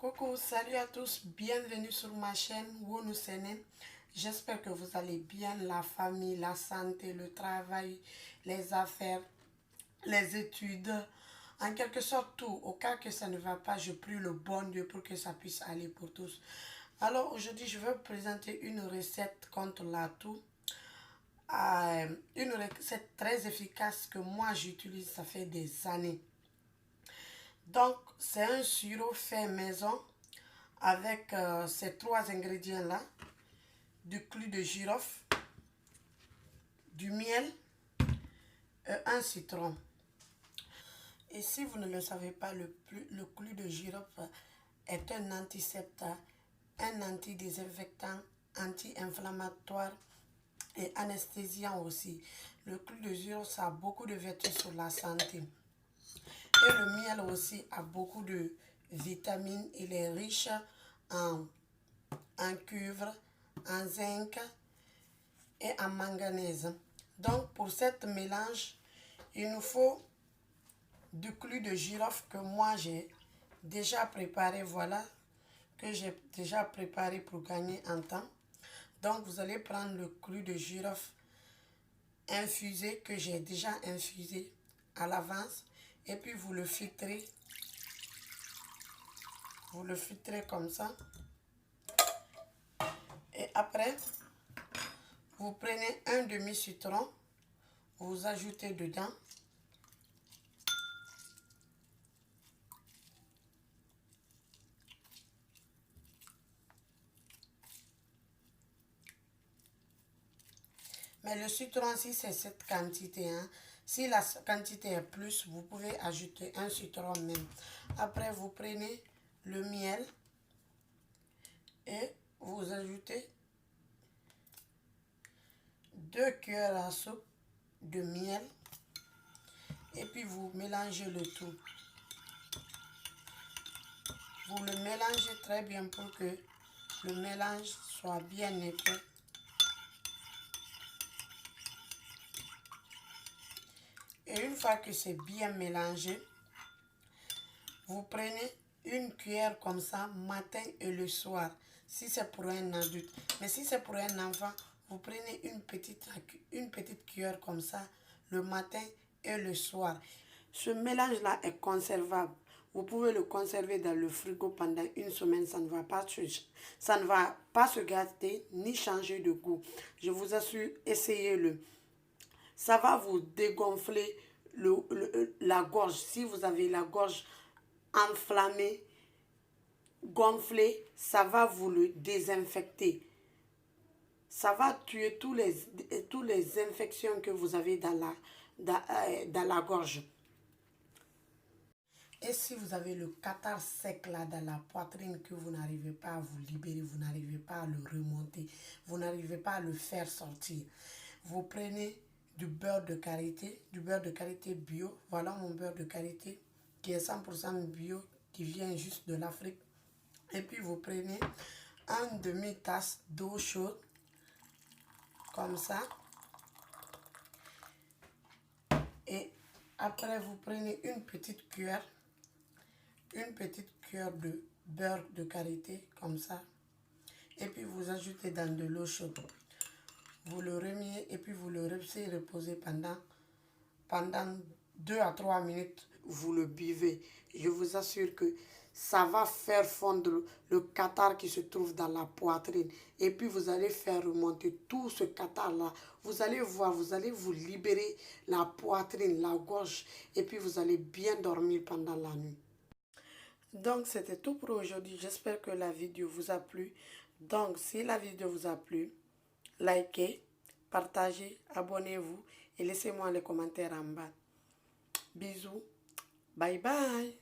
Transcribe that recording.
Coucou, salut à tous, bienvenue sur ma chaîne Wonu Sene. J'espère que vous allez bien, la famille, la santé, le travail, les affaires, les études, en quelque sorte tout. Au cas que ça ne va pas, je prie le bon Dieu pour que ça puisse aller pour tous. Alors aujourd'hui, je vais vous présenter une recette contre la toux. Une recette très efficace que moi j'utilise, ça fait des années. Donc, c'est un sirop fait maison avec ces trois ingrédients-là, du clou de girofle, du miel et un citron. Et si vous ne le savez pas, le clou de girofle est un antiseptique, un antidésinfectant, anti-inflammatoire et anesthésiant aussi. Le clou de girofle, ça a beaucoup de vertus sur la santé. Et le miel aussi a beaucoup de vitamines. Il est riche en cuivre, en zinc et en manganèse. Donc pour cet mélange, il nous faut du clou de girofle que moi j'ai déjà préparé. Voilà, que j'ai déjà préparé pour gagner en temps. Donc vous allez prendre le clou de girofle infusé que j'ai déjà infusé à l'avance. Et puis vous le filtrez. Vous le filtrez comme ça. Et après, vous prenez un demi-citron. Vous ajoutez dedans. Mais le citron, si c'est cette quantité, hein, si la quantité est plus, vous pouvez ajouter un citron même. Après, vous prenez le miel et vous ajoutez 2 cuillères à soupe de miel. Et puis, vous mélangez le tout. Vous le mélangez très bien pour que le mélange soit bien épais. Et une fois que c'est bien mélangé, vous prenez une cuillère comme ça, matin et le soir, si c'est pour un adulte. Mais si c'est pour un enfant, vous prenez une petite cuillère comme ça, le matin et le soir. Ce mélange-là est conservable. Vous pouvez le conserver dans le frigo pendant une semaine. Ça ne va pas se gâter ni changer de goût. Je vous assure, essayez-le. Ça va vous dégonfler la gorge. Si vous avez la gorge enflammée, gonflée, ça va vous le désinfecter. Ça va tuer toutes les infections que vous avez dans la gorge. Et si vous avez le catarrhe sec là dans la poitrine que vous n'arrivez pas à vous libérer, vous n'arrivez pas à le remonter, vous n'arrivez pas à le faire sortir, vous prenez du beurre de karité bio. Voilà mon beurre de karité qui est 100% bio, qui vient juste de l'Afrique. Et puis vous prenez une demi-tasse d'eau chaude, comme ça. Et après vous prenez une petite cuillère de beurre de karité, comme ça. Et puis vous ajoutez dans de l'eau chaude. Vous le remuez et puis vous le laissez reposer pendant 2 à 3 minutes. Vous le buvez. Je vous assure que ça va faire fondre le catarrhe qui se trouve dans la poitrine. Et puis vous allez faire remonter tout ce catarrhe-là. Vous allez voir, vous allez vous libérer la poitrine, la gorge. Et puis vous allez bien dormir pendant la nuit. Donc c'était tout pour aujourd'hui. J'espère que la vidéo vous a plu. Donc si la vidéo vous a plu, likez, partagez, abonnez-vous et laissez-moi les commentaires en bas. Bisous. Bye bye.